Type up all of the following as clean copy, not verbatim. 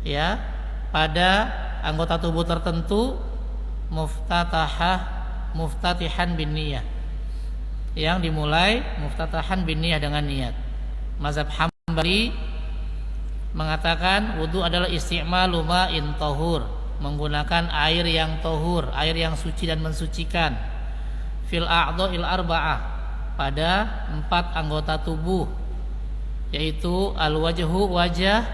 ya pada anggota tubuh tertentu muftatihan bin niyah, yang dimulai muftatahan bin niyah dengan niat. Mazhab Hambali mengatakan wudu adalah isti'malu ma'in tahur, menggunakan air yang tahur, air yang suci dan mensucikan, fil a'dha'il arba'ah, pada 4 anggota tubuh, yaitu al-wajhu, wajah,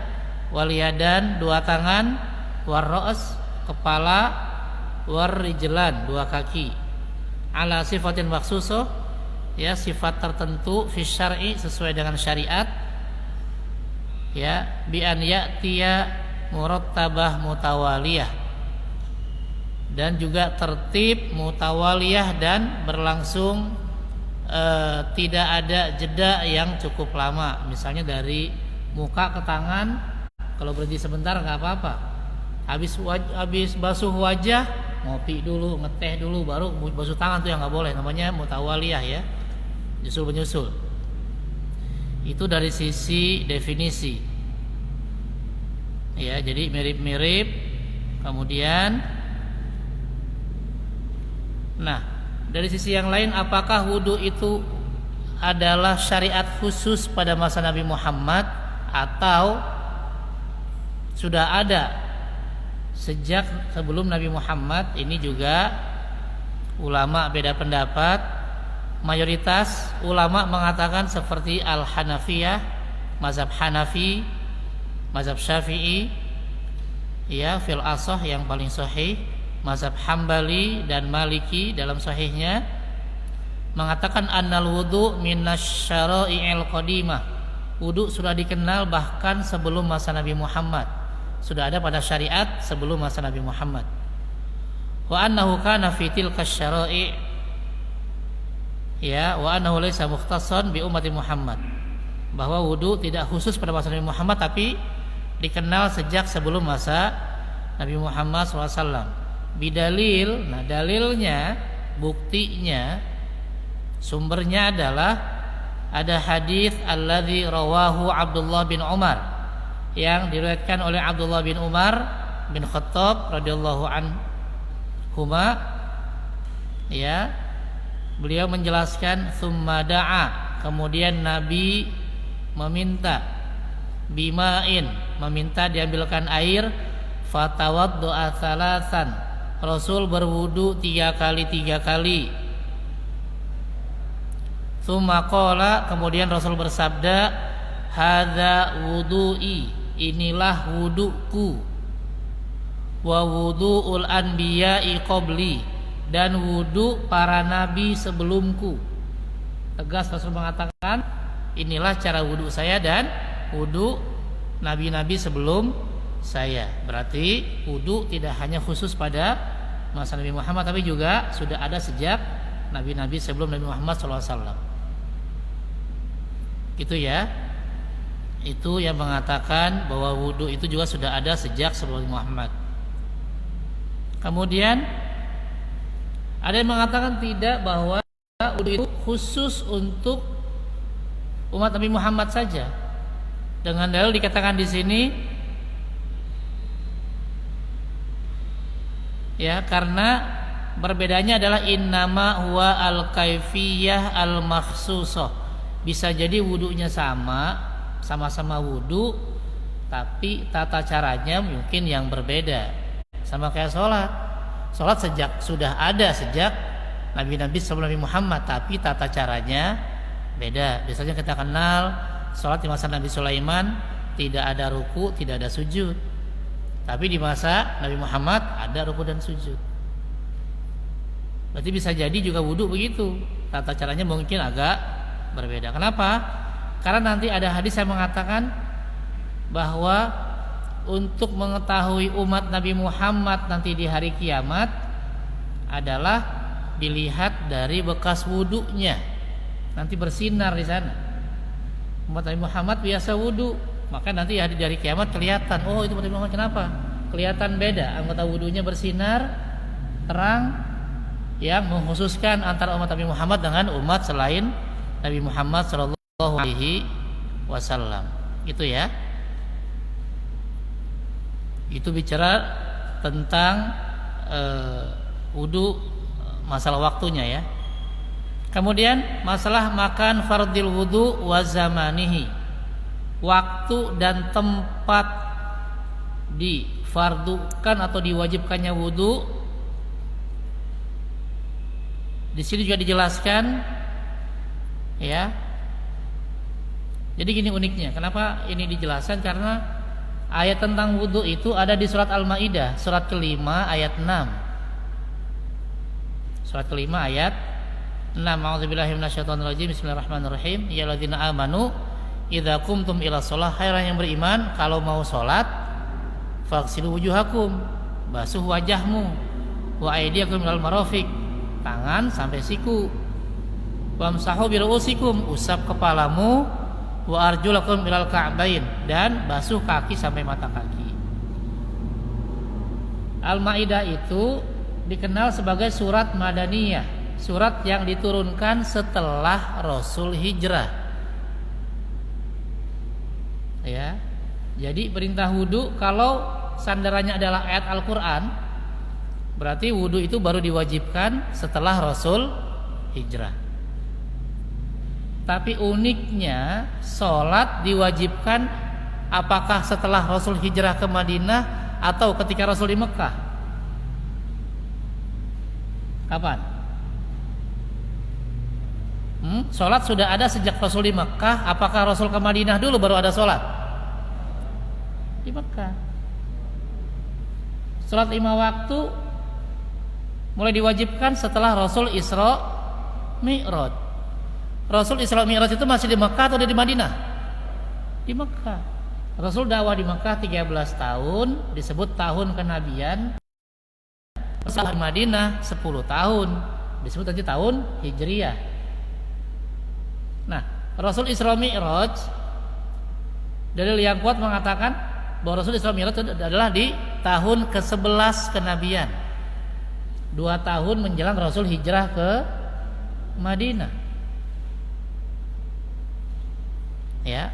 wal yadan, 2 tangan, war ra's, kepala, war rijlan, 2 kaki, ala sifatin makhsusah, ya sifat tertentu, fi syar'i, sesuai dengan syariat, ya bi an ya'tiya murattabah mutawaliyah, dan juga tertib mutawaliyah dan berlangsung tidak ada jeda yang cukup lama. Misalnya dari muka ke tangan, kalau berhenti sebentar nggak apa-apa. Habis basuh wajah, ngopi dulu, ngeteh dulu, baru basuh tangan, tuh yang nggak boleh, namanya mutawaliyah, ya, nyusul menyusul. Itu dari sisi definisi, ya, jadi mirip-mirip. Kemudian, nah, dari sisi yang lain, apakah wudu itu adalah syariat khusus pada masa Nabi Muhammad atau sudah ada sejak sebelum Nabi Muhammad? Ini juga ulama beda pendapat. Mayoritas ulama mengatakan seperti Al-Hanafiyah, mazhab Hanafi, mazhab Syafi'i, ya, fil asah yang paling sahih, mazhab Hambali dan Maliki dalam sahihnya mengatakan annal wudu minasyara'i'il qadimah. Wudu sudah dikenal bahkan sebelum masa Nabi Muhammad, sudah ada pada syariat sebelum masa Nabi Muhammad. Wa annahu kana fi tilka syara'i', ya, wa annahu laysa mukhtassan bi ummati Muhammad, bahwa wudu tidak khusus pada masa Nabi Muhammad tapi dikenal sejak sebelum masa Nabi Muhammad SAW. Bidalil, nah dalilnya, buktinya, sumbernya adalah ada hadis alladzi rawahu Abdullah bin Umar, yang diriwayatkan oleh Abdullah bin Umar bin Khattab radhiyallahu anhuma, ya, beliau menjelaskan tsumma da'a, kemudian Nabi meminta, bima'in, meminta diambilkan air, fatawaddu'a thalathan, Rasul berwudu 3 kali. Tsumma qala, kemudian Rasul bersabda, hadza wudu'i, inilah wuduku, wa wudu'ul anbiya'i qabli, dan wudu para nabi sebelumku. Tegas Rasul mengatakan, inilah cara wudu saya dan wudu nabi-nabi sebelum saya. Berarti wudu tidak hanya khusus pada masa Nabi Muhammad, tapi juga sudah ada sejak nabi-nabi sebelum Nabi Muhammad SAW. Itu, ya, itu yang mengatakan bahwa wudu itu juga sudah ada sejak sebelum Muhammad. Kemudian ada yang mengatakan tidak, bahwa wudu itu khusus untuk umat Nabi Muhammad saja. Dengan dalil dikatakan di sini, ya, karena berbedanya adalah innama huwa al-kaifiyah al-makhsusah. Bisa jadi wudunya sama-sama wudu, tapi tata caranya mungkin yang berbeda. Sama kayak sholat sudah ada sejak nabi-nabi sebelum Nabi Muhammad, tapi tata caranya beda. Biasanya kita kenal sholat di masa Nabi Sulaiman tidak ada ruku, tidak ada sujud, tapi di masa Nabi Muhammad ada ruku dan sujud. Berarti bisa jadi juga wudu begitu, tata caranya mungkin agak berbeda. Kenapa? Karena nanti ada hadis yang mengatakan bahwa untuk mengetahui umat Nabi Muhammad nanti di hari kiamat adalah dilihat dari bekas wudunya. Nanti bersinar di sana. Umat Nabi Muhammad biasa wudu, maka nanti di hari kiamat kelihatan, oh itu umat Nabi Muhammad. Kenapa? Kelihatan beda, anggota wudunya bersinar terang, yang mengkhususkan antara umat Nabi Muhammad dengan umat selain Nabi Muhammad sallallahu alaihi wasallam. Itu, ya. Itu bicara tentang wudu, masalah waktunya ya. Kemudian masalah makan fardil wudu wa zamanihi, waktu dan tempat difardukan atau diwajibkannya wudu. Di sini juga dijelaskan ya. Jadi gini uniknya, kenapa ini dijelaskan? Karena ayat tentang wudu itu ada di surat Al-Maidah, surat kelima ayat 6. Surat kelima ayat 6. A'udzubillahi minasyaitonirrajim. Bismillahirrahmanirrahim. Ya alladzina amanu idza qumtum ila shalah, hai orang yang beriman, kalau mau salat faghsilu wujuhakum, basuh wajahmu, wa aydiyakum ilal marafiq, tangan sampai siku, wamsahu bi ru'usikum, usap kepalamu, wa arjulakum ilal ka'bain, dan basuh kaki sampai mata kaki. Al-Maidah itu dikenal sebagai surat Madaniyah, surat yang diturunkan setelah Rasul hijrah. Ya. Jadi perintah wudu kalau sandarannya adalah ayat Al-Qur'an, berarti wudu itu baru diwajibkan setelah Rasul hijrah. Tapi uniknya sholat diwajibkan apakah setelah Rasul hijrah ke Madinah atau ketika Rasul di Mekah? Kapan? Sholat sudah ada sejak Rasul di Mekah. Apakah Rasul ke Madinah dulu baru ada sholat? Di Mekah. Sholat 5 waktu mulai diwajibkan setelah Rasul Isra Mi'raj. Rasul Isra Mi'raj itu masih di Mekah atau di Madinah? Di Mekah. Rasul dakwah di Mekah 13 tahun, disebut tahun kenabian. Rasul di Madinah 10 tahun, disebut nanti tahun Hijriyah. Nah, Rasul Isra Mi'raj, dalil yang kuat mengatakan bahwa Rasul Isra Mi'raj adalah di tahun ke-11 kenabian, 2 tahun menjelang Rasul hijrah ke Madinah. Ya.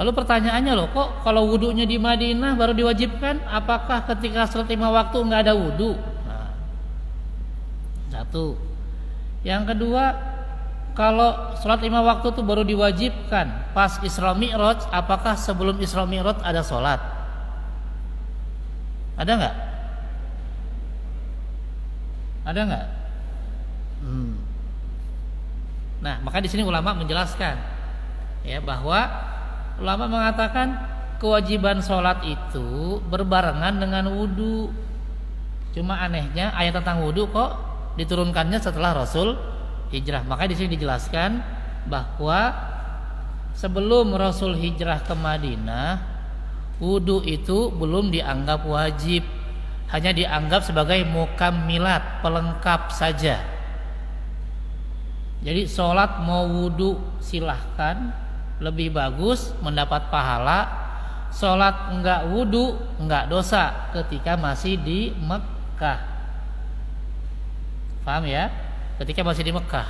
Lalu pertanyaannya loh, kok kalau wudunya di Madinah baru diwajibkan, apakah ketika sholat 5 waktu nggak ada wudu? Nah, satu. Yang kedua, kalau sholat 5 waktu itu baru diwajibkan pas Isra Mi'raj, apakah sebelum Isra Mi'raj ada sholat? Ada nggak? Ada nggak? Nah, maka di sini ulama menjelaskan ya, bahwa ulama mengatakan kewajiban sholat itu berbarengan dengan wudu. Cuma anehnya ayat tentang wudu kok diturunkannya setelah Rasul hijrah. Maka di sini dijelaskan bahwa sebelum Rasul hijrah ke Madinah, wudu itu belum dianggap wajib, hanya dianggap sebagai mukammilat, pelengkap saja. Jadi sholat mau wudu silahkan, lebih bagus mendapat pahala. Sholat enggak wudu enggak dosa ketika masih di Mekah. Paham ya? Ketika masih di Mekah.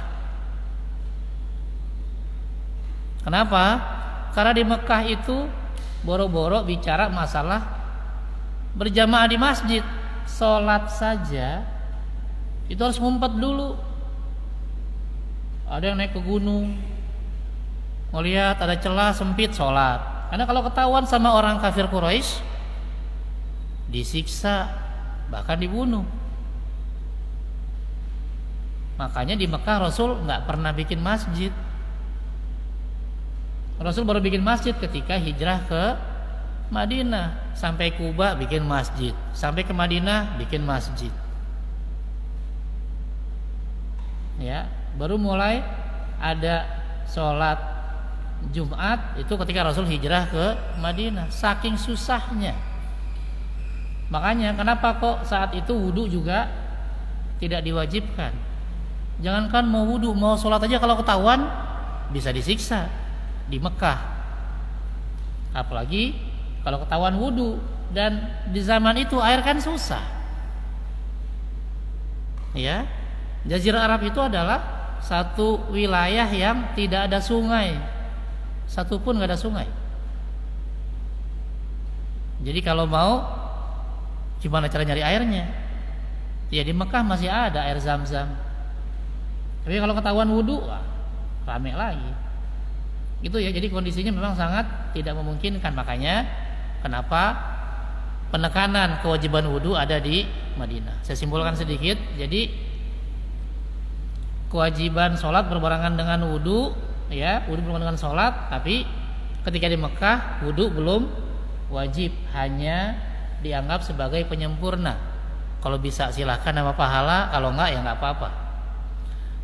Kenapa? Karena di Mekah itu boro-boro bicara masalah berjamaah di masjid. Sholat saja itu harus ngumpet dulu. Ada yang naik ke gunung, melihat ada celah sempit sholat. Karena kalau ketahuan sama orang kafir Quraisy, disiksa, bahkan dibunuh. Makanya di Mekah Rasul nggak pernah bikin masjid. Rasul baru bikin masjid ketika hijrah ke Madinah. Sampai Kuba bikin masjid, sampai ke Madinah bikin masjid. Ya, baru mulai ada sholat Jumat itu ketika Rasul hijrah ke Madinah. Saking susahnya. Makanya kenapa kok saat itu wudu juga tidak diwajibkan. Jangankan mau wudu, mau sholat aja kalau ketahuan bisa disiksa di Mekah. Apalagi kalau ketahuan wudu. Dan di zaman itu air kan susah. Ya, Jazirah Arab itu adalah satu wilayah yang tidak ada sungai, satu pun nggak ada sungai. Jadi kalau mau, gimana cara nyari airnya? Ya di Mekah masih ada air Zam-Zam. Tapi kalau ketahuan wudu, wah, rame lagi. Gitu ya. Jadi kondisinya memang sangat tidak memungkinkan. Makanya kenapa penekanan kewajiban wudu ada di Madinah. Saya simpulkan sedikit. Jadi kewajiban sholat berbarengan dengan wudu, ya, wudu berbarengan dengan sholat. Tapi ketika di Mekah wudu belum wajib, hanya dianggap sebagai penyempurna. Kalau bisa silahkan nama pahala, kalau enggak ya enggak apa-apa.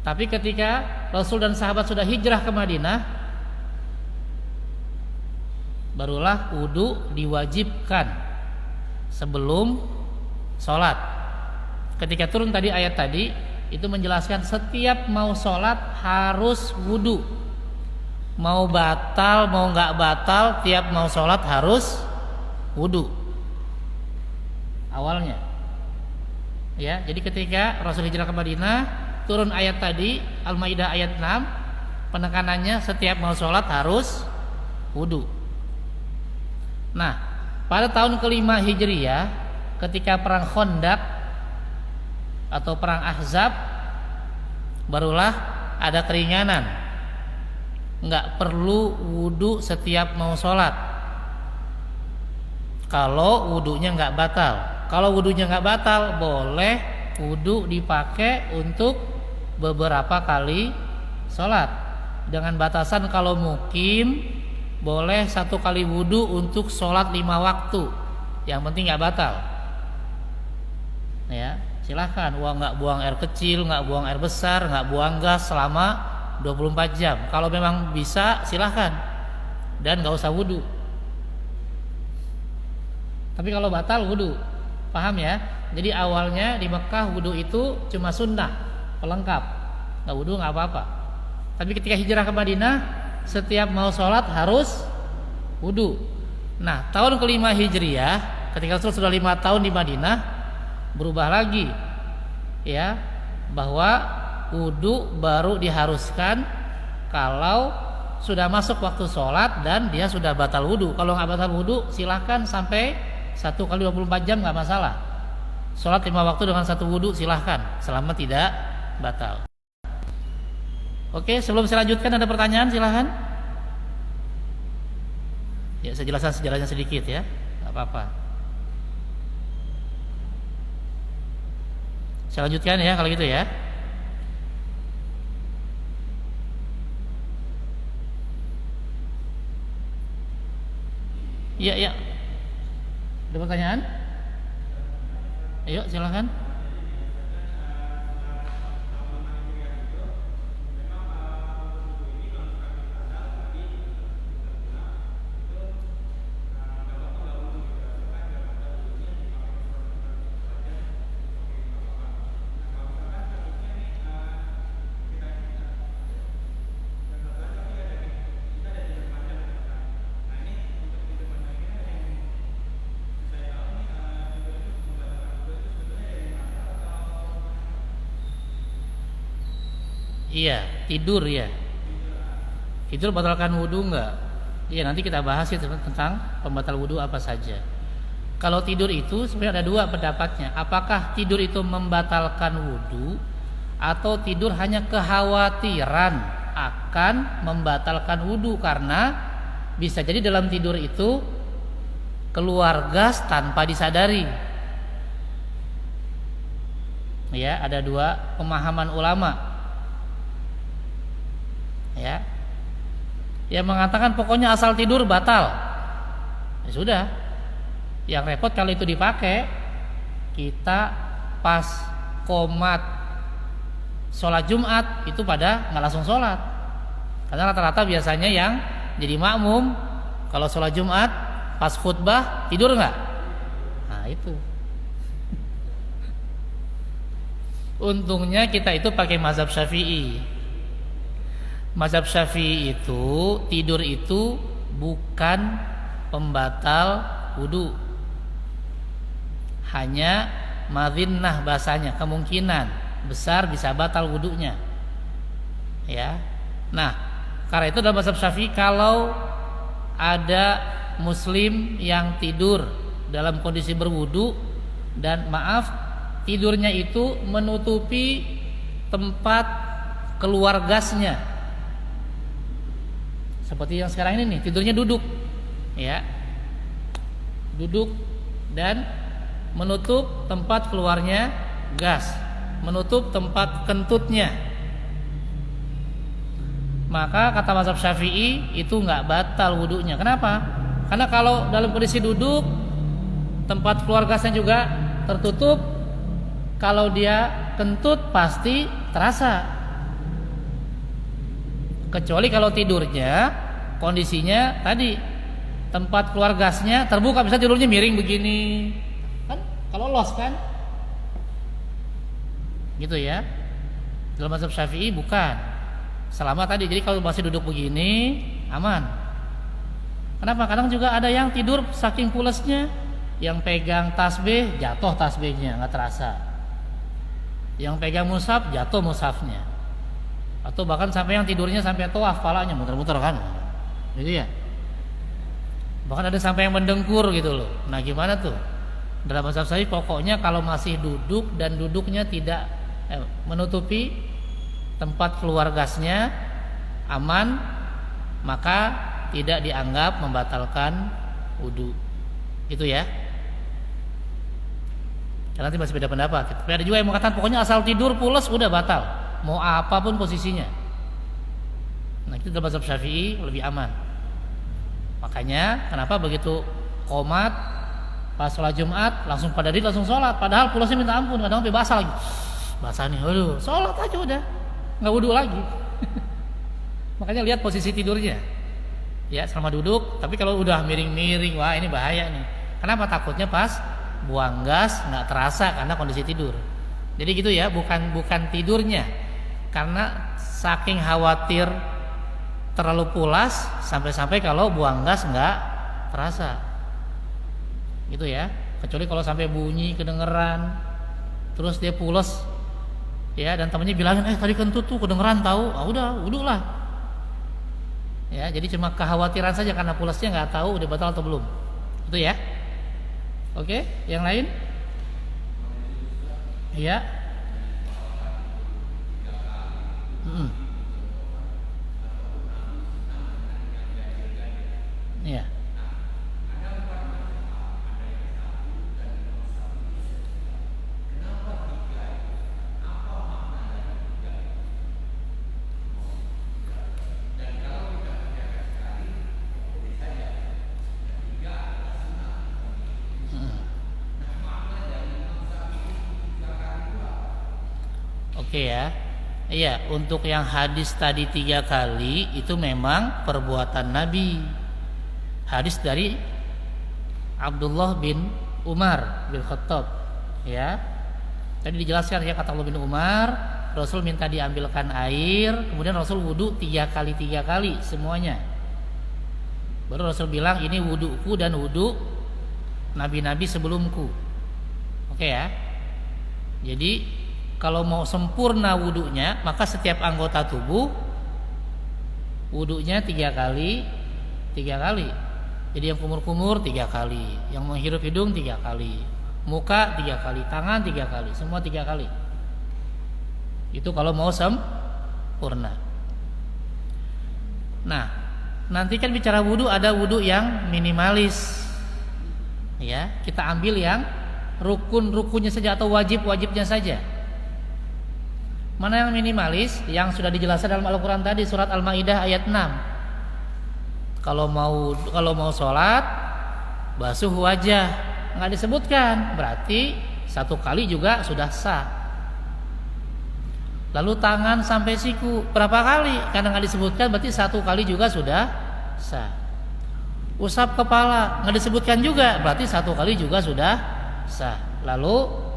Tapi ketika Rasul dan sahabat sudah hijrah ke Madinah, barulah wudu diwajibkan sebelum sholat. Ketika turun tadi ayat tadi, itu menjelaskan setiap mau sholat harus wudu. Mau batal mau enggak batal, tiap mau sholat harus wudu awalnya. Ya, jadi ketika Rasul hijrah ke Madinah, turun ayat tadi Al-Maidah ayat 6, penekanannya setiap mau sholat harus wudu. Nah, pada tahun kelima Hijriyah, ketika perang Khandaq atau perang Ahzab, barulah ada keringanan, nggak perlu wudu setiap mau sholat kalau wudunya nggak batal. Kalau wudunya nggak batal, boleh wudu dipakai untuk beberapa kali sholat. Dengan batasan kalau mukim, boleh 1 kali wudu untuk sholat 5 waktu. Yang penting nggak batal. Ya, silahkan. Nggak buang air kecil, nggak buang air besar, nggak buang gas selama 24 jam. Kalau memang bisa, silahkan. Dan nggak usah wudu. Tapi kalau batal wudu. Paham ya? Jadi awalnya di Mekah wudu itu cuma sunnah, pelengkap. Nggak wudu nggak apa-apa. Tapi ketika hijrah ke Madinah, setiap mau sholat harus wudu. Nah, tahun kelima Hijriyah, ketika Rasul sudah 5 tahun di Madinah, berubah lagi, ya, bahwa wudu baru diharuskan kalau sudah masuk waktu sholat dan dia sudah batal wudu. Kalau nggak batal wudu, silahkan sampai 1 kali 24 jam nggak masalah. Sholat 5 waktu dengan 1 wudu silahkan, selama tidak batal. Oke, sebelum saya lanjutkan ada pertanyaan, silahkan. Ya, saya jelaskan sejarahnya sedikit ya, nggak apa-apa. Saya lanjutkan ya kalau gitu ya. Iya, iya. Ada pertanyaan? Ayo silahkan. Iya, tidur ya. Tidur batalkan wudu enggak? Iya, nanti kita bahas ya tentang pembatal wudu apa saja. Kalau tidur itu sebenarnya ada 2 pendapatnya. Apakah tidur itu membatalkan wudu atau tidur hanya kekhawatiran akan membatalkan wudu, karena bisa jadi dalam tidur itu keluar gas tanpa disadari. Ya, ada 2 pemahaman ulama. Ya, yang mengatakan pokoknya asal tidur batal. Ya sudah. Yang repot kalau itu dipakai, kita pas qomat sholat Jumat itu pada nggak langsung sholat. Karena rata-rata biasanya yang jadi makmum kalau sholat Jumat pas khutbah tidur nggak? Nah itu. Untungnya kita itu pakai mazhab Syafi'i. Mazhab Syafi'i itu tidur itu bukan pembatal wudu, hanya madhinnah bahasanya, kemungkinan besar bisa batal wudunya. Ya, nah karena itu dalam mazhab Syafi'i kalau ada muslim yang tidur dalam kondisi berwudu dan maaf tidurnya itu menutupi tempat keluar gasnya. Seperti yang sekarang ini nih, tidurnya duduk. Ya. Duduk dan menutup tempat keluarnya gas, menutup tempat kentutnya. Maka kata mazhab Syafi'i itu enggak batal wudunya. Kenapa? Karena kalau dalam kondisi duduk tempat keluar gasnya juga tertutup, kalau dia kentut pasti terasa. Kecuali kalau tidurnya kondisinya tadi tempat keluar gasnya terbuka, bisa tidurnya miring begini. Kan kalau los kan? Gitu ya. Dalam mazhab Syafi'i bukan. Selama tadi, jadi kalau masih duduk begini aman. Kenapa? Kadang juga ada yang tidur saking pulesnya, yang pegang tasbih jatuh tasbihnya nggak terasa, yang pegang mushaf jatuh mushafnya, atau bahkan sampai yang tidurnya sampai tawaf kepalanya muter-muter kan, gitu ya. Bahkan ada sampai yang mendengkur gitu loh. Nah gimana tuh? Dalam mazhab saya pokoknya kalau masih duduk dan duduknya tidak menutupi tempat keluar gasnya aman, maka tidak dianggap membatalkan wudu. Itu ya. Karena nanti masih beda pendapat. Tapi ada juga yang mengatakan pokoknya asal tidur pules udah batal, mau apapun posisinya. Nah itu dalam mazhab Syafi'i lebih aman. Makanya kenapa begitu qomat pas sholat Jumat langsung pada diri langsung sholat, padahal pulesnya minta ampun, kadang sampai basah lagi. Basah nih, aduh, sholat aja udah, nggak wudu lagi. Makanya lihat posisi tidurnya. Ya selama duduk, tapi kalau udah miring-miring, wah ini bahaya nih. Kenapa? Takutnya pas buang gas nggak terasa karena kondisi tidur. Jadi gitu ya, bukan tidurnya, karena saking khawatir terlalu pulas sampai-sampai kalau buang gas nggak terasa. Gitu ya. Kecuali kalau sampai bunyi kedengeran, terus dia pules, ya dan temannya bilangin, tadi kentut tuh kedengeran tahu, udah wudu lah. Ya, jadi cuma kekhawatiran saja karena pulesnya nggak tahu udah batal atau belum. Itu ya. Oke, yang lain? Iya. Iya. Oke ya. Iya, untuk yang hadis tadi 3 kali itu memang perbuatan Nabi. Hadis dari Abdullah bin Umar bin Khattab. Ya. Tadi dijelaskan ya kata Abdullah bin Umar, Rasul minta diambilkan air, kemudian Rasul wudu 3 kali semuanya. Baru Rasul bilang ini wuduku dan wudu nabi-nabi sebelumku. Oke ya. Jadi kalau mau sempurna wudunya, maka setiap anggota tubuh wudunya 3 kali. Jadi yang kumur-kumur 3 kali, yang menghirup hidung 3 kali, muka 3 kali, tangan 3 kali, semua 3 kali. Itu kalau mau sempurna. Nah, nanti kan bicara wudu ada wudu yang minimalis. Ya, kita ambil yang rukun-rukunnya saja atau wajib-wajibnya saja. Mana yang minimalis? Yang sudah dijelaskan dalam Al-Quran tadi, surat Al-Maidah ayat 6. Kalau mau sholat basuh wajah, nggak disebutkan, berarti 1 kali juga sudah sah. Lalu tangan sampai siku berapa kali? Karena nggak disebutkan, berarti 1 kali juga sudah sah. Usap kepala nggak disebutkan juga, berarti 1 kali juga sudah sah. Lalu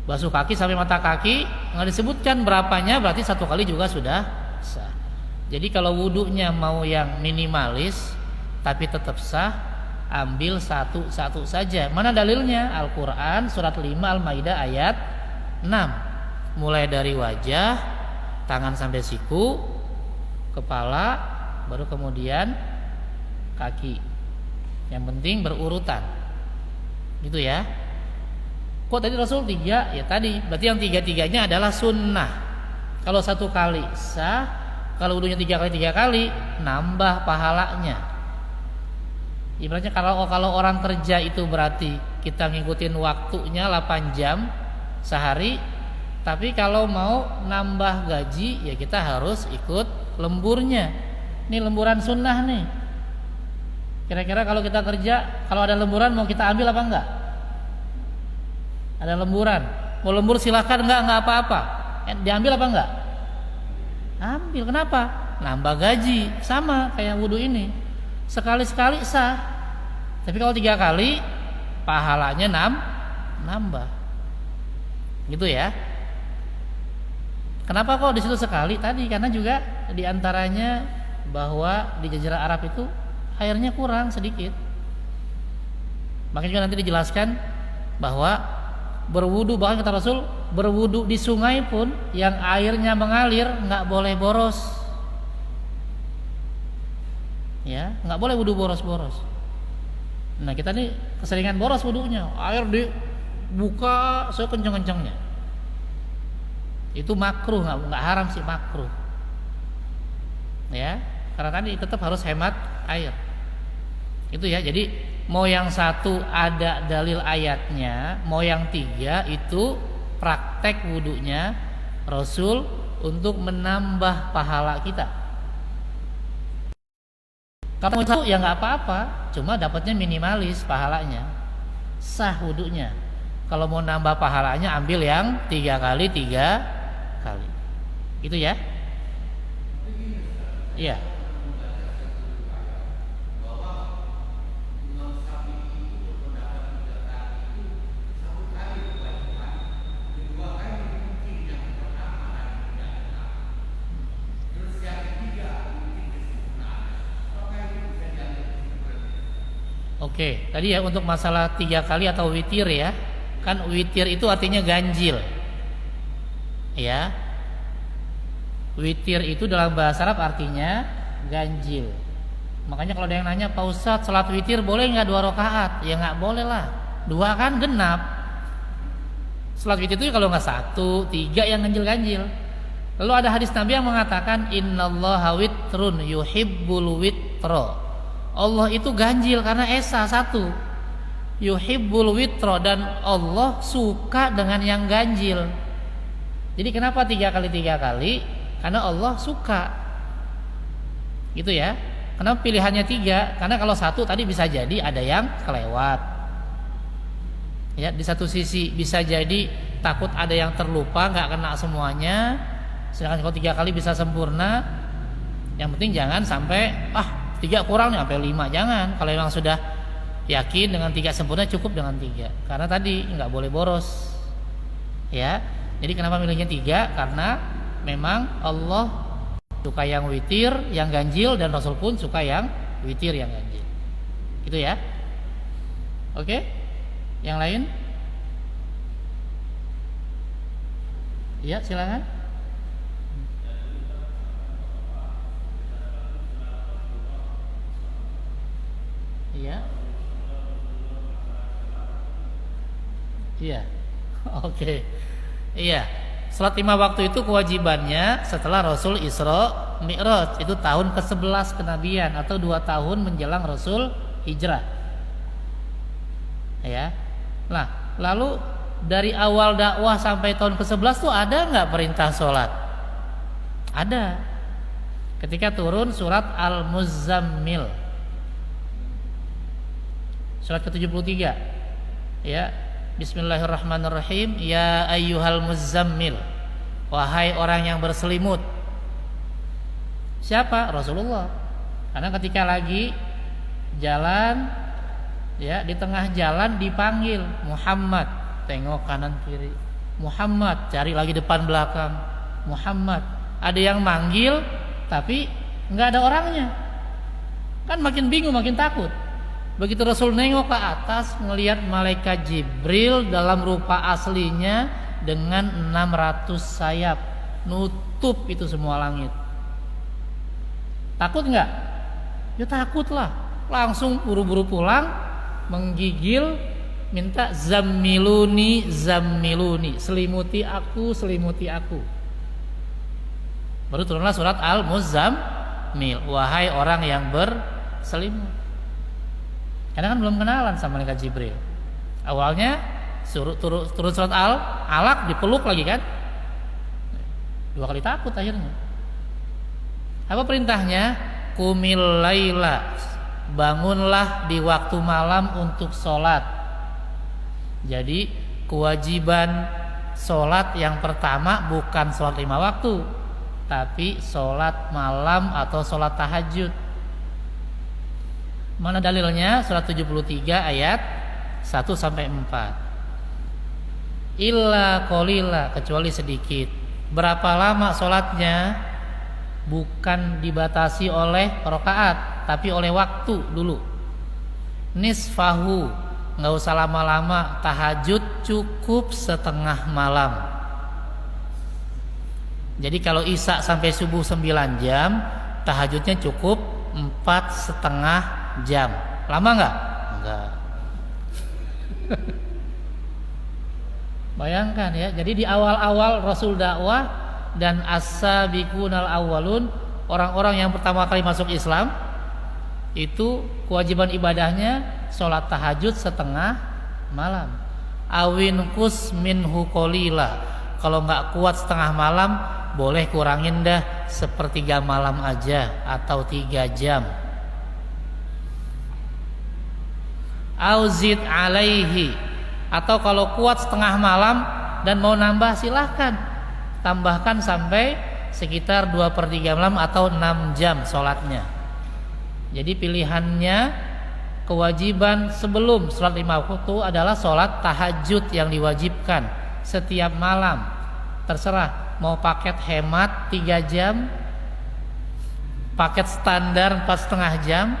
basuh kaki sampai mata kaki nggak disebutkan berapanya, berarti 1 kali juga sudah sah. Jadi kalau wudunya mau yang minimalis tapi tetap sah, ambil satu saja. Mana dalilnya? Al-Quran surat 5 Al-Maidah ayat 6. Mulai dari wajah, tangan sampai siku, kepala, baru kemudian kaki. Yang penting berurutan. Gitu ya. Kok tadi Rasul 3? Ya tadi, berarti yang 3-3-nya adalah sunnah. Kalau 1 kali sah, kalau wudunya 3 kali nambah pahalanya. Ibaratnya kalau orang kerja itu berarti kita ngikutin waktunya 8 jam sehari, tapi kalau mau nambah gaji ya kita harus ikut lemburnya. Ini lemburan sunnah nih. Kira-kira kalau kita kerja, kalau ada lemburan mau kita ambil apa enggak? Ada lemburan, mau lembur silakan, enggak apa-apa. Diambil apa enggak? Ambil. Kenapa? Nambah gaji, sama kayak wudu ini. Sekali-sekali sah. Tapi kalau 3 kali pahalanya nambah. Gitu ya. Kenapa kok di situ sekali? Tadi karena juga diantaranya bahwa di Jazirah Arab itu airnya kurang sedikit. Makanya juga nanti dijelaskan bahwa berwudu, bahkan kata Rasul, berwudu di sungai pun yang airnya mengalir nggak boleh boros. Ya, nggak boleh wudu boros-boros. Nah kita nih keseringan boros wudunya, air dibuka sekencang-kencangnya. Itu makruh, nggak haram sih, makruh. Ya, karena tadi tetap harus hemat air. Itu ya. Jadi mau yang 1 ada dalil ayatnya, mau yang 3 itu praktek wudunya Rasul untuk menambah pahala kita. Kalau mau 1 ya nggak apa-apa, cuma dapatnya minimalis pahalanya, sah wudunya. Kalau mau nambah pahalanya ambil yang 3 kali. Gitu ya. Iya. Oke, tadi ya untuk masalah 3 kali atau witir ya. Kan witir itu artinya ganjil. Ya. Witir itu dalam bahasa Arab artinya ganjil. Makanya kalau ada yang nanya, Pak Ustadz, salat witir boleh nggak 2 rakaat? Ya nggak boleh lah. 2 kan genap. Salat witir itu kalau nggak 1, 3 yang ganjil-ganjil. Lalu ada hadis Nabi yang mengatakan, Innallaha witrun yuhibbul witro. Allah itu ganjil karena esa 1. Yuhibbul witro, dan Allah suka dengan yang ganjil. Jadi kenapa 3 kali? Karena Allah suka. Gitu ya. Kenapa pilihannya 3? Karena kalau 1 tadi bisa jadi ada yang kelewat. Ya, di satu sisi bisa jadi takut ada yang terlupa, nggak kena semuanya. Sedangkan kalau 3 kali bisa sempurna. Yang penting jangan sampai 3 kurang nih sampai 5, jangan. Kalau memang sudah yakin dengan 3 sempurna, cukup dengan 3. Karena tadi nggak boleh boros. Ya. Jadi kenapa milihnya 3? Karena memang Allah suka yang witir, yang ganjil, dan Rasul pun suka yang witir, yang ganjil. Gitu ya. Oke? Yang lain? Ya, silakan. Iya. Iya. Oke. Iya. Salat 5 waktu itu kewajibannya setelah Rasul Isra Mi'raj. Itu tahun ke-11 kenabian atau 2 tahun menjelang Rasul hijrah. Ya. Nah, lalu dari awal dakwah sampai tahun ke-11 tuh ada nggak perintah sholat? Ada. Ketika turun surat Al-Muzammil, surat ke-73. Ya. Bismillahirrahmanirrahim. Ya ayyuhal muzammil, wahai orang yang berselimut. Siapa? Rasulullah. Karena ketika lagi jalan, ya, di tengah jalan dipanggil Muhammad, tengok kanan kiri, Muhammad, cari lagi depan belakang, Muhammad. Ada yang manggil tapi nggak ada orangnya. Kan makin bingung, makin takut. Begitu Rasul nengok ke atas, ngelihat malaikat Jibril dalam rupa aslinya dengan 600 sayap, nutup itu semua langit. Takut nggak? Ya takut lah. Langsung buru-buru pulang, menggigil, minta zammiluni, zammiluni, selimuti aku, selimuti aku. Baru turunlah surat Al-Muzammil, wahai orang yang berselimut. Karena kan belum kenalan sama malaikat Jibril. Awalnya turun surat Al-Alaq, dipeluk lagi kan, 2 kali takut akhirnya. Apa perintahnya? Qumil laila, bangunlah di waktu malam untuk sholat. Jadi kewajiban sholat yang pertama bukan sholat 5 waktu, tapi sholat malam atau sholat tahajud. Mana dalilnya? Surat 73 ayat 1-4. Illa qalila, kecuali sedikit. Berapa lama sholatnya? Bukan dibatasi oleh rakaat, tapi oleh waktu dulu. Nisfahu, nggak usah lama-lama. Tahajud cukup setengah malam. Jadi kalau isya sampai subuh 9 jam, tahajudnya cukup 4,5 jam. Lama nggak? Enggak. Bayangkan ya. Jadi di awal-awal Rasul dakwah dan as-sabiqunal awwalun, orang-orang yang pertama kali masuk Islam, itu kewajiban ibadahnya sholat tahajud setengah malam. Awin kus minhu qalila, kalau nggak kuat setengah malam, boleh kurangin dah 1/3 malam aja atau 3 jam. Auzid alaihi, atau kalau kuat setengah malam dan mau nambah silahkan, tambahkan sampai sekitar 2/3 malam atau 6 jam sholatnya. Jadi pilihannya, kewajiban sebelum sholat 5 waktu adalah sholat tahajud yang diwajibkan setiap malam. Terserah mau paket hemat 3 jam, paket standar 4,5 jam,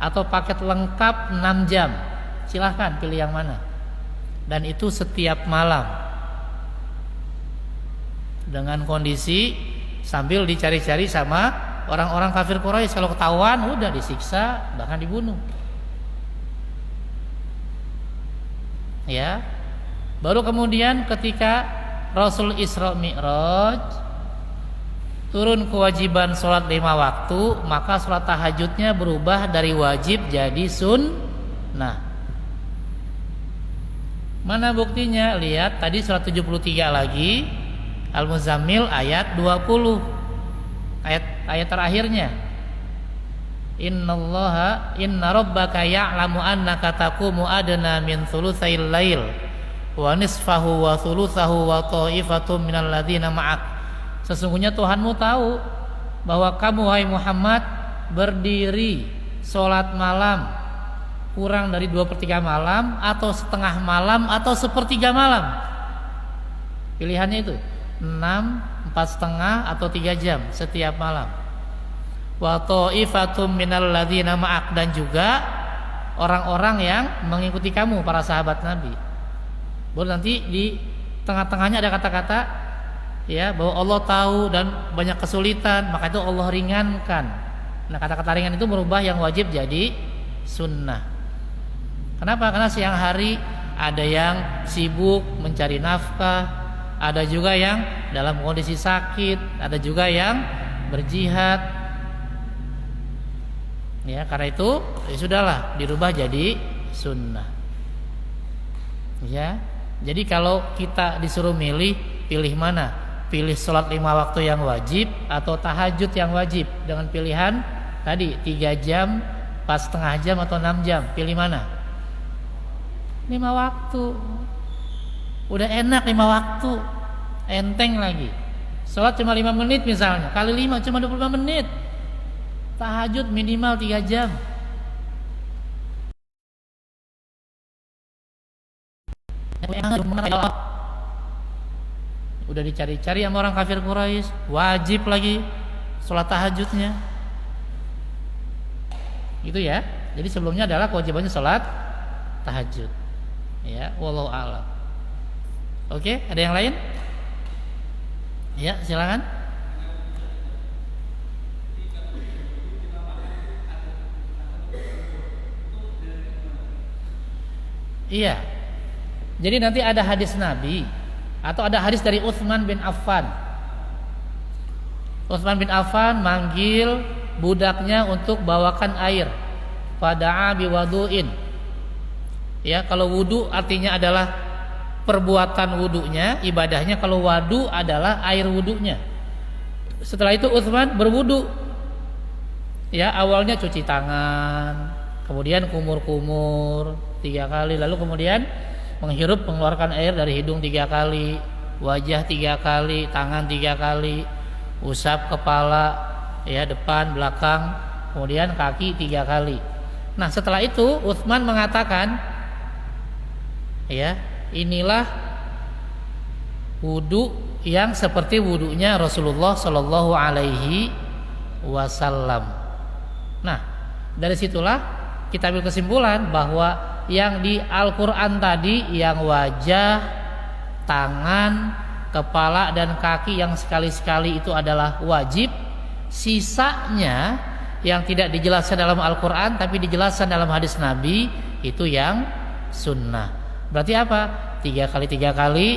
atau paket lengkap 6 jam. Silahkan pilih yang mana. Dan itu setiap malam, dengan kondisi sambil dicari-cari sama orang-orang kafir Quraisy. Kalau ketahuan udah disiksa, bahkan dibunuh. Ya. Baru kemudian ketika Rasul Isra Mi'raj, turun kewajiban sholat 5 waktu, maka sholat tahajudnya berubah dari wajib jadi sunnah. Mana buktinya? Lihat tadi surat 73 lagi, Al-Muzammil ayat 20, ayat terakhirnya. Inna rabbaka ya'lamu annaka taqumu adna min thulutsail lail wa nisfahu wa thulutsahu wa ta'ifatum minal ladzina ma'ak. Sesungguhnya Tuhanmu tahu bahwa kamu, wahai Muhammad, berdiri sholat malam kurang dari 2/3 malam, atau setengah malam, atau 1/3 malam. Pilihannya itu 6, 4,5 atau 3 jam setiap malam. Wa ta'ifatum minal ladzina ma'ak, dan juga orang-orang yang mengikuti kamu, para sahabat Nabi. Baru nanti di tengah-tengahnya ada kata-kata ya bahwa Allah tahu dan banyak kesulitan, maka itu Allah ringankan. Nah, kata-kata ringan itu merubah yang wajib jadi sunnah. Kenapa? Karena siang hari ada yang sibuk mencari nafkah, ada juga yang dalam kondisi sakit, ada juga yang berjihad. Ya, karena itu ya sudahlah, dirubah jadi sunnah. Ya. Jadi kalau kita disuruh milih, pilih mana? Pilih sholat 5 waktu yang wajib atau tahajud yang wajib, dengan pilihan tadi 3 jam, 4,5 jam atau 6 jam. Pilih mana? 5 waktu. Udah enak 5 waktu, enteng lagi. Sholat cuma 5 menit misalnya, kali 5 cuma 25 menit. Tahajud minimal 3 jam. Udah dicari-cari sama orang kafir Quraisy, wajib lagi sholat tahajudnya. Gitu ya. Jadi sebelumnya adalah kewajibannya sholat tahajud. Ya, wallahu a'lam. Oke, ada yang lain? Ya, silakan. Iya, Jadi nanti ada hadis Nabi atau ada hadis dari Utsman bin Affan. Utsman bin Affan manggil budaknya untuk bawakan air. Fada'a biwadu'in. Ya, kalau wudu artinya adalah perbuatan wudunya, ibadahnya. Kalau wadu adalah air wudunya. Setelah itu Utsman berwudu. Ya, awalnya cuci tangan, kemudian kumur-kumur 3 kali, lalu kemudian menghirup mengeluarkan air dari hidung 3 kali, wajah 3 kali, tangan 3 kali, usap kepala, ya, depan, belakang, kemudian kaki 3 kali. Nah, setelah itu Utsman mengatakan, ya, inilah wudu yang seperti wudunya Rasulullah Shallallahu Alaihi Wasallam. Nah, dari situlah kita ambil kesimpulan bahwa yang di Al-Quran tadi, yang wajah, tangan, kepala, dan kaki yang sekali-sekali itu adalah wajib. Sisanya yang tidak dijelaskan dalam Al-Quran tapi dijelaskan dalam hadis Nabi, itu yang sunnah. Berarti apa? 3 kali 3 kali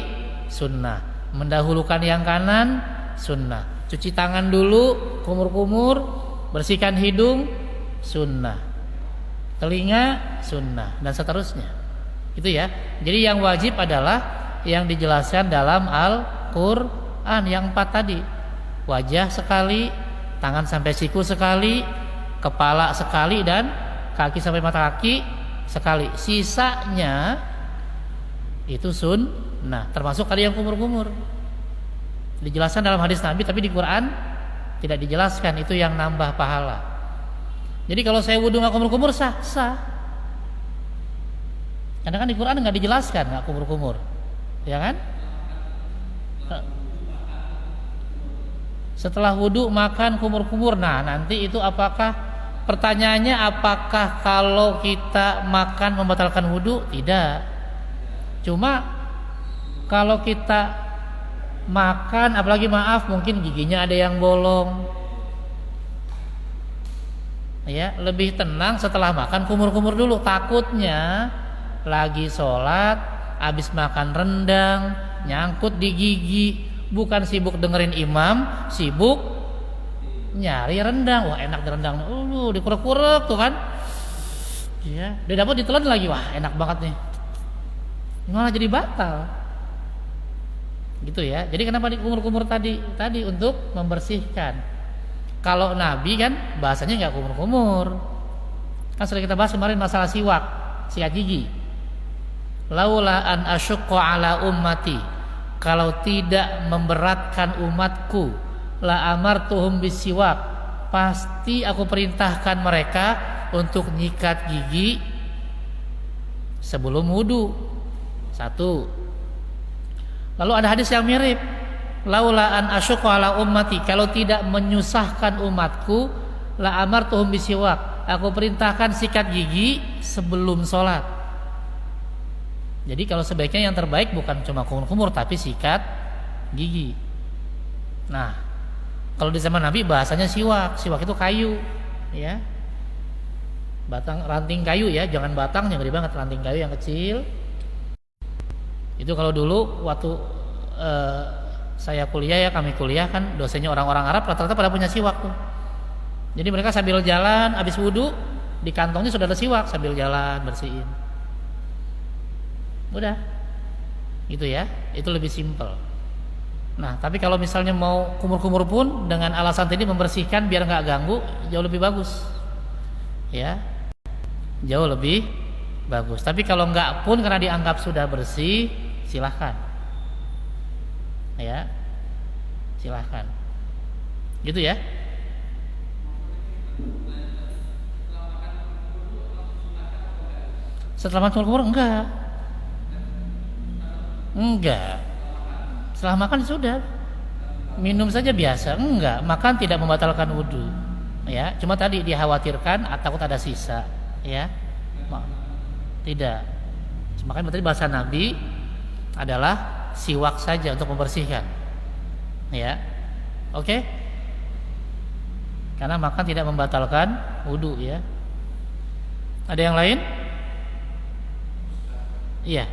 sunnah. Mendahulukan yang kanan sunnah. Cuci tangan dulu, kumur-kumur, bersihkan hidung sunnah, telinga sunnah, dan seterusnya. Itu ya. Jadi yang wajib adalah yang dijelaskan dalam Al-Quran, yang 4 tadi. Wajah sekali, tangan sampai siku sekali, kepala sekali, dan kaki sampai mata kaki sekali. Sisanya itu sunnah, termasuk tadi yang kumur-kumur. Dijelaskan dalam hadis Nabi tapi di Quran tidak dijelaskan, itu yang nambah pahala. Jadi kalau saya wudu nggak kumur-kumur sah. Karena kan di Quran nggak dijelaskan nggak kumur-kumur, ya kan? Setelah wudu makan kumur-kumur. Nah, nanti itu apakah, pertanyaannya apakah kalau kita makan membatalkan wudu? Tidak. Cuma kalau kita makan, apalagi maaf mungkin giginya ada yang bolong, ya, lebih tenang setelah makan kumur-kumur dulu. Takutnya lagi sholat, habis makan rendang, nyangkut di gigi, bukan sibuk dengerin imam, sibuk nyari rendang. Wah, enak di rendang, dikurek-kurek tuh kan, ya, udah dapat ditelan lagi, wah enak banget nih, malah jadi batal. Gitu ya. Jadi kenapa dikumur-kumur tadi untuk membersihkan. Kalau Nabi kan bahasanya nggak kumur-kumur. Kan sudah kita bahas kemarin masalah sikat gigi. Laula an asyqa ala ummati, kalau tidak memberatkan umatku, la amartuhum bisiwak, pasti aku perintahkan mereka untuk nyikat gigi sebelum wudu. 1. Lalu ada hadis yang mirip, laula an asyqa ala ummati, kalau tidak menyusahkan umatku, la amartuhum bisiwak, aku perintahkan sikat gigi sebelum sholat. Jadi kalau sebaiknya yang terbaik bukan cuma kumur-kumur tapi sikat gigi. Nah, kalau di zaman Nabi bahasanya siwak itu kayu, ya, batang ranting kayu, ya, jangan batang yang gede banget, ranting kayu yang kecil. Itu kalau dulu waktu saya kuliah, ya, kami kuliah kan dosennya orang-orang Arab, rata-rata pada punya siwak tuh. Jadi mereka sambil jalan habis wudu di kantongnya sudah ada siwak, sambil jalan bersihin. Udah. Gitu ya. Itu lebih simpel. Nah, tapi kalau misalnya mau kumur-kumur pun dengan alasan tadi membersihkan biar nggak ganggu, jauh lebih bagus. Ya. Jauh lebih bagus. Tapi kalau nggak pun karena dianggap sudah bersih, silahkan, ya, silahkan, gitu ya. Setelah makan kumur enggak, setelah makan sudah, minum saja biasa, enggak, makan tidak membatalkan wudu, ya, cuma tadi dikhawatirkan takut ada sisa, ya, tidak. Makanya tadi bahasa Nabi adalah siwak saja untuk membersihkan, ya, oke? Karena makan tidak membatalkan wudu, ya. Ada yang lain? Iya.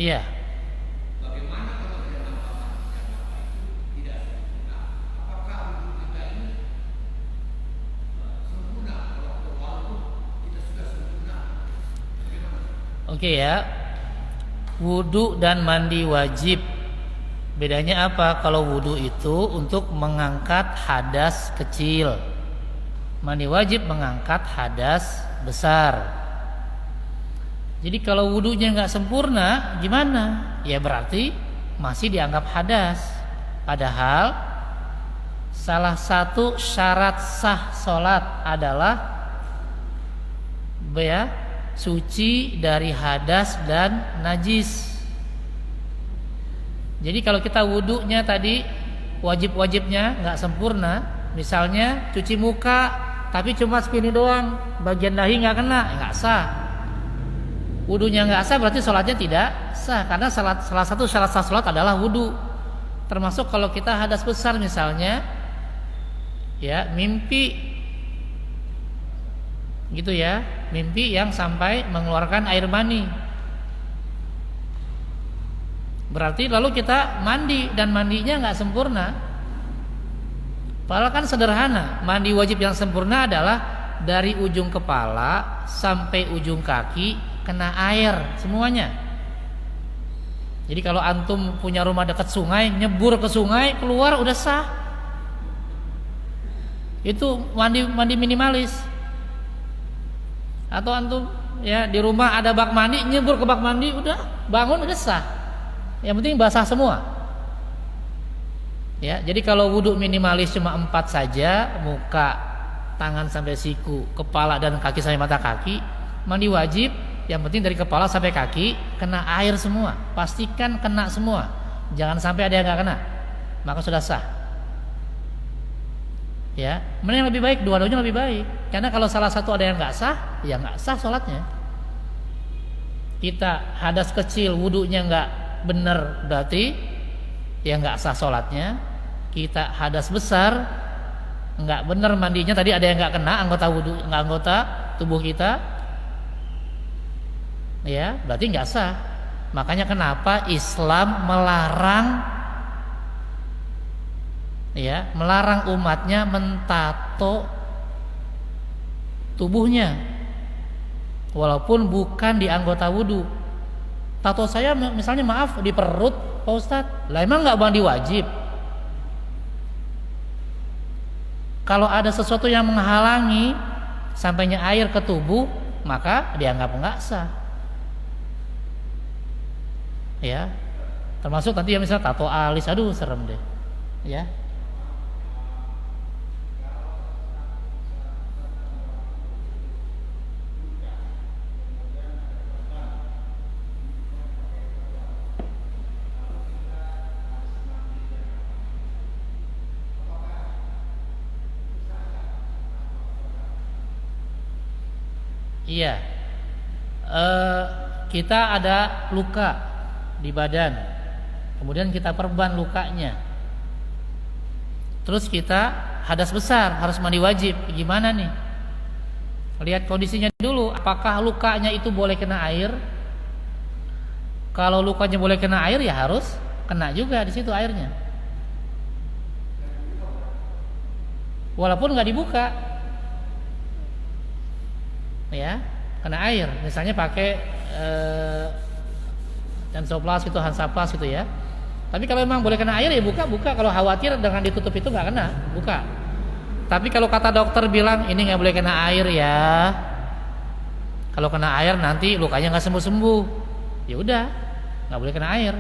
Iya. Oke ya. Wudu dan mandi wajib. Bedanya apa? Kalau wudu itu untuk mengangkat hadas kecil. Mandi wajib mengangkat hadas besar. Jadi kalau wudunya nggak sempurna, gimana? Ya berarti masih dianggap hadas. Padahal salah satu syarat sah sholat adalah suci dari hadas dan najis. Jadi kalau kita wudunya tadi wajib-wajibnya nggak sempurna, misalnya cuci muka tapi cuma segini doang, bagian dahi nggak kena, nggak sah. Wudunya nggak sah berarti sholatnya tidak sah, karena salah satu syarat sah sholat adalah wudu. Termasuk kalau kita hadas besar misalnya, ya mimpi gitu ya, mimpi yang sampai mengeluarkan air mani, berarti lalu kita mandi dan mandinya nggak sempurna. Padahal kan sederhana, mandi wajib yang sempurna adalah dari ujung kepala sampai ujung kaki kena air semuanya. Jadi kalau antum punya rumah dekat sungai, nyebur ke sungai, keluar udah sah. Itu mandi minimalis. Atau antum ya di rumah ada bak mandi, nyebur ke bak mandi, udah bangun udah sah. Yang penting basah semua. Ya, jadi kalau wudu minimalis cuma 4 saja, muka, tangan sampai siku, kepala dan kaki sampai mata kaki. Mandi wajib, yang penting dari kepala sampai kaki kena air semua. Pastikan kena semua. Jangan sampai ada yang nggak kena. Maka sudah sah. Ya, mana yang lebih baik? Dua-duanya lebih baik. Karena kalau salah satu ada yang nggak sah, ya nggak sah sholatnya. Kita hadas kecil, wudunya nggak benar, berarti ya nggak sah sholatnya. Kita hadas besar, nggak benar mandinya, tadi ada yang nggak kena anggota wudu, nggak anggota tubuh kita, ya berarti nggak sah. Makanya kenapa Islam melarang umatnya mentato tubuhnya walaupun bukan di anggota wudu. Tato saya misalnya maaf di perut, Pak Ustadz, lah emang nggak mandi wajib? Kalau ada sesuatu yang menghalangi sampainya air ke tubuh, maka dianggap nggak sah. Ya, termasuk nanti yang misalnya tato alis, aduh serem deh. Ya. Iya, kita ada luka di badan, kemudian kita perban lukanya, terus kita hadas besar, harus mandi wajib. Gimana nih? Lihat kondisinya dulu, apakah lukanya itu boleh kena air? Kalau lukanya boleh kena air, ya harus kena juga di situ airnya, walaupun nggak dibuka. Ya, kena air, misalnya pakai Densoplas gitu, Hansaplas gitu ya. Tapi kalau memang boleh kena air ya buka. Kalau khawatir dengan ditutup itu nggak kena, buka. Tapi kalau kata dokter bilang ini nggak boleh kena air ya, kalau kena air nanti lukanya nggak sembuh-sembuh, ya udah nggak boleh kena air.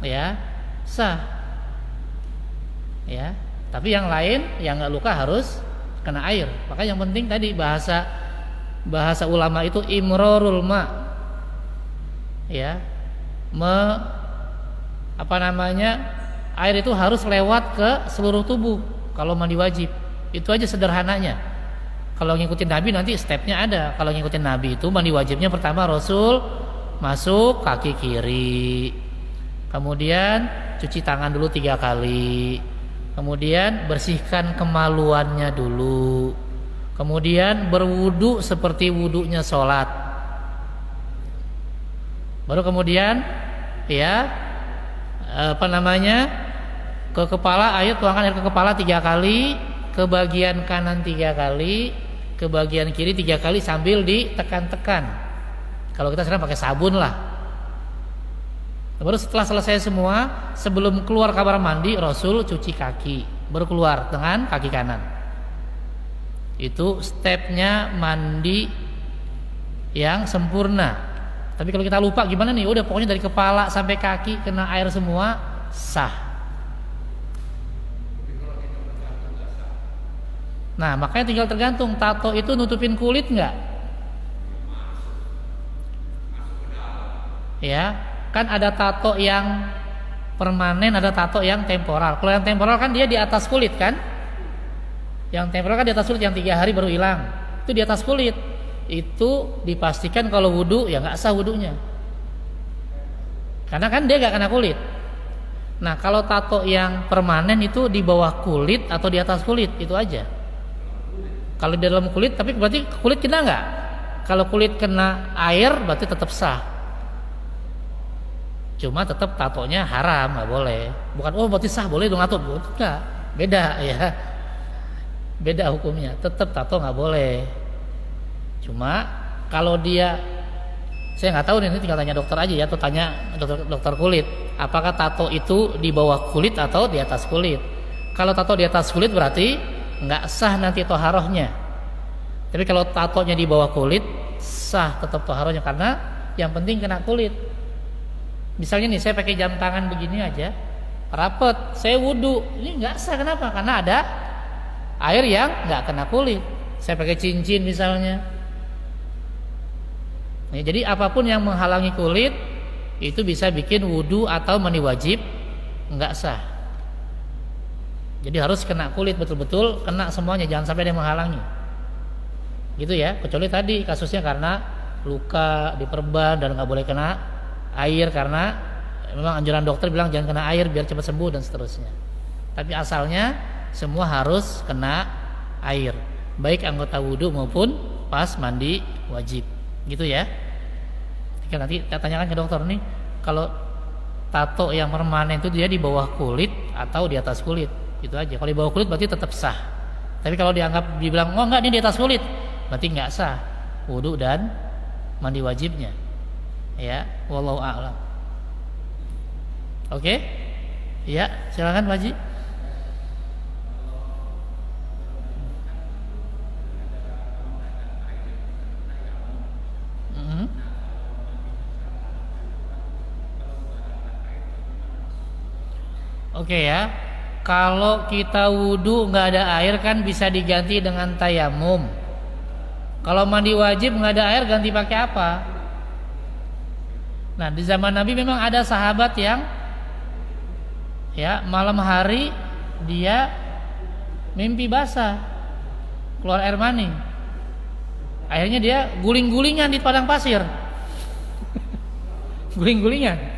Ya, sah. Ya, tapi yang lain yang nggak luka harus kena air. Maka yang penting tadi bahasa ulama itu imrorul ma, ya, air itu harus lewat ke seluruh tubuh kalau mandi wajib. Itu aja sederhananya. Kalau ngikutin Nabi nanti stepnya ada. Kalau ngikutin Nabi itu mandi wajibnya pertama Rasul masuk kaki kiri, kemudian cuci tangan dulu 3 kali, kemudian bersihkan kemaluannya dulu, kemudian berwudu seperti wudunya sholat. Baru kemudian ya apa namanya, ke kepala, air tuangkan air ke kepala 3 kali, ke bagian kanan 3 kali, ke bagian kiri 3 kali sambil ditekan-tekan. Kalau kita sekarang pakai sabun lah. Baru setelah selesai semua, sebelum keluar kamar mandi Rasul cuci kaki, baru keluar dengan kaki kanan. Itu stepnya mandi yang sempurna. Tapi kalau kita lupa gimana nih? Udah pokoknya dari kepala sampai kaki kena air semua, sah. Nah, makanya tinggal tergantung, tato itu nutupin kulit nggak? Ya, kan ada tato yang permanen, ada tato yang temporal. Kalau yang temporal kan dia di atas kulit kan? Yang temporal kan di atas kulit, yang 3 hari baru hilang. Itu di atas kulit. Itu dipastikan kalau wudu ya nggak sah wudunya, karena kan dia nggak kena kulit. Nah, kalau tato yang permanen itu di bawah kulit atau di atas kulit, itu aja. Kalau di dalam kulit, tapi berarti kulit kena nggak? Kalau kulit kena air berarti tetap sah. Cuma tetap tatonya haram, nggak boleh. Bukan oh berarti sah boleh dong tato, enggak, beda ya, beda hukumnya. Tetap tato nggak boleh. Cuma kalau dia, saya nggak tahu nih, tinggal tanya dokter aja ya, atau tanya dokter kulit, apakah tato itu di bawah kulit atau di atas kulit. Kalau tato di atas kulit berarti nggak sah nanti toharohnya. Tapi kalau tatonya di bawah kulit, sah tetap toharohnya, karena yang penting kena kulit. Misalnya nih, saya pakai jam tangan begini aja, rapet, saya wudu, ini nggak sah. Kenapa? Karena ada air yang nggak kena kulit. Saya pakai cincin misalnya. Ya, jadi apapun yang menghalangi kulit itu bisa bikin wudu atau mandi wajib nggak sah. Jadi harus kena kulit, betul-betul kena semuanya, jangan sampai ada yang menghalangi. Gitu ya, kecuali tadi kasusnya karena luka diperban dan nggak boleh kena air, karena memang anjuran dokter bilang jangan kena air biar cepat sembuh dan seterusnya. Tapi asalnya semua harus kena air, baik anggota wudu maupun pas mandi wajib. Gitu ya. Nanti kita tanyakan ke dokter nih, kalau tato yang permanen itu dia di bawah kulit atau di atas kulit, itu aja. Kalau di bawah kulit berarti tetap sah. Tapi kalau dibilang oh enggak, ini di atas kulit, berarti enggak sah wudu dan mandi wajibnya. Ya, wallahu a'lam. Oke? Ya, silakan Pak Haji. Oke ya, kalau kita wudu nggak ada air kan bisa diganti dengan tayamum. Kalau mandi wajib nggak ada air, ganti pakai apa? Nah, di zaman Nabi memang ada sahabat yang ya malam hari dia mimpi basah, keluar air mani. Akhirnya dia guling-gulingan di padang pasir. Guling-gulingan.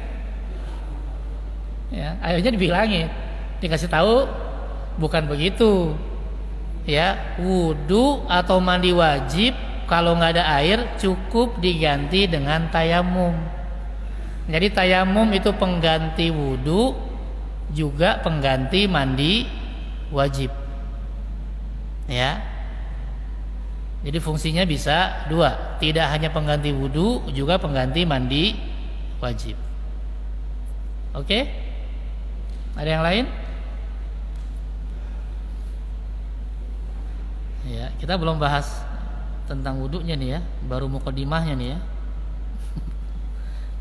Ya, akhirnya dibilangin, dikasih tahu bukan begitu. Ya, wudu atau mandi wajib kalau nggak ada air cukup diganti dengan tayamum. Jadi tayamum itu pengganti wudu, juga pengganti mandi wajib. Ya. Jadi fungsinya bisa dua, tidak hanya pengganti wudu, juga pengganti mandi wajib. Oke? Ada yang lain? Ya, kita belum bahas tentang wudunya nih ya, baru mukadimahnya nih ya.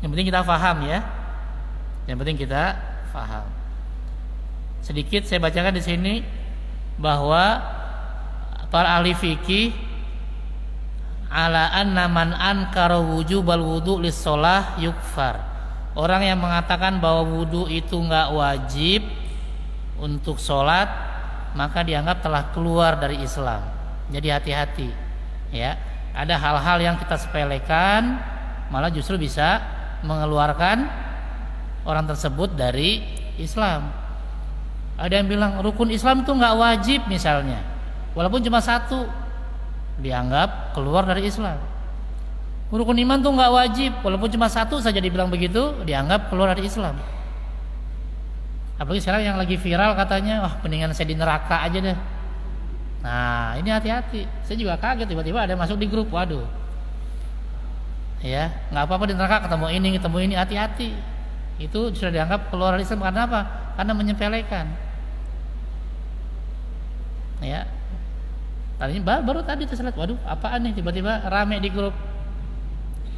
Yang penting kita paham ya. Yang penting kita paham. Sedikit saya bacakan di sini bahwa para ahli fikih ala anna man ankara wujubal wudu lis shalah yukfar. Orang yang mengatakan bahwa wudu itu enggak wajib untuk sholat, maka dianggap telah keluar dari Islam. Jadi hati-hati ya. Ada hal-hal yang kita sepelekan malah justru bisa mengeluarkan orang tersebut dari Islam. Ada yang bilang rukun Islam itu enggak wajib misalnya, walaupun cuma satu, dianggap keluar dari Islam. Rukun iman tuh nggak wajib, walaupun cuma satu saja dibilang begitu, dianggap keluar dari Islam. Apalagi sekarang yang lagi viral katanya, wah mendingan saya di neraka aja deh. Nah ini hati-hati. Saya juga kaget tiba-tiba ada masuk di grup, waduh. Ya, nggak apa-apa di neraka ketemu ini, hati-hati. Itu sudah dianggap keluar dari Islam karena apa? Karena menyepelekan. Ya, tadinya baru tadi terselat, waduh apaan nih, tiba-tiba rame di grup.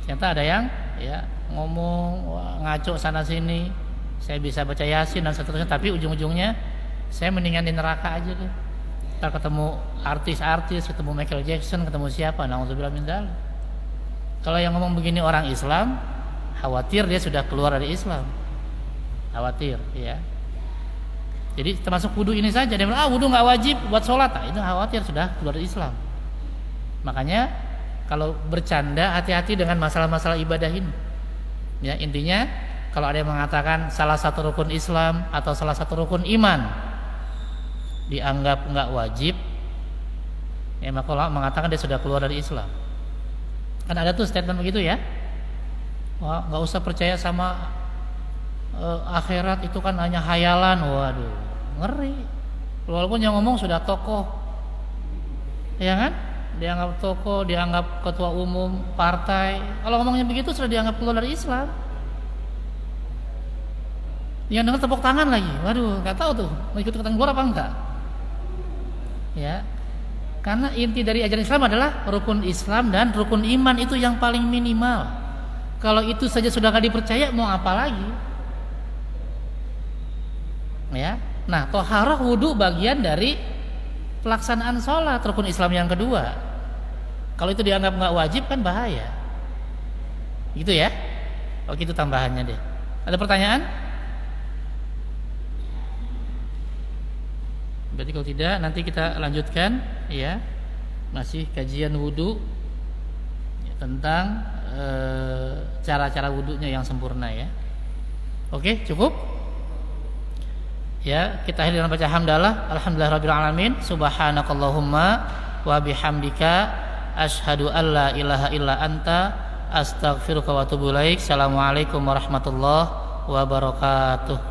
Ternyata ada yang ya ngomong ngaco sana sini, saya bisa baca Yasin dan seterusnya, tapi ujung-ujungnya saya mendingan di neraka aja deh. Ntar ketemu artis-artis, ketemu Michael Jackson, ketemu siapa, na'udzubillah min dzalik. Kalau yang ngomong begini orang Islam, khawatir dia sudah keluar dari Islam, khawatir ya. Jadi termasuk wudu ini saja, dia bilang wudu nggak wajib buat sholat, itu khawatir sudah keluar dari Islam. Makanya kalau bercanda hati-hati dengan masalah-masalah ibadah ini. Ya intinya kalau ada yang mengatakan salah satu rukun Islam atau salah satu rukun iman dianggap nggak wajib, ya maka ulama mengatakan dia sudah keluar dari Islam. Kan ada tuh statement begitu ya. Wah nggak usah percaya sama akhirat, itu kan hanya hayalan. Waduh, ngeri. Walaupun yang ngomong sudah tokoh, ya kan? Dianggap tokoh, dianggap ketua umum partai. Kalau ngomongnya begitu sudah dianggap keluar dari Islam. Yang dengar tepuk tangan lagi. Waduh, nggak tahu tuh mau ikut ikutan keluar apa enggak. Ya, karena inti dari ajaran Islam adalah rukun Islam dan rukun iman, itu yang paling minimal. Kalau itu saja sudah gak dipercaya, mau apa lagi? Ya, nah toharah wudu bagian dari pelaksanaan sholat, rukun Islam yang kedua. Kalau itu dianggap nggak wajib kan bahaya. Gitu ya? Oke, itu tambahannya deh. Ada pertanyaan? Berarti kalau tidak nanti kita lanjutkan ya, masih kajian wudu ya, tentang cara-cara wudunya yang sempurna ya. Oke, cukup. Ya, kita akhiri dengan baca hamdalah. Alhamdulillahirabbil alamin. Subhanakallahumma wa bihamdika asyhadu an la ilaha illa anta astaghfiruka wa atubu ilaik. Assalamualaikum warahmatullahi wabarakatuh.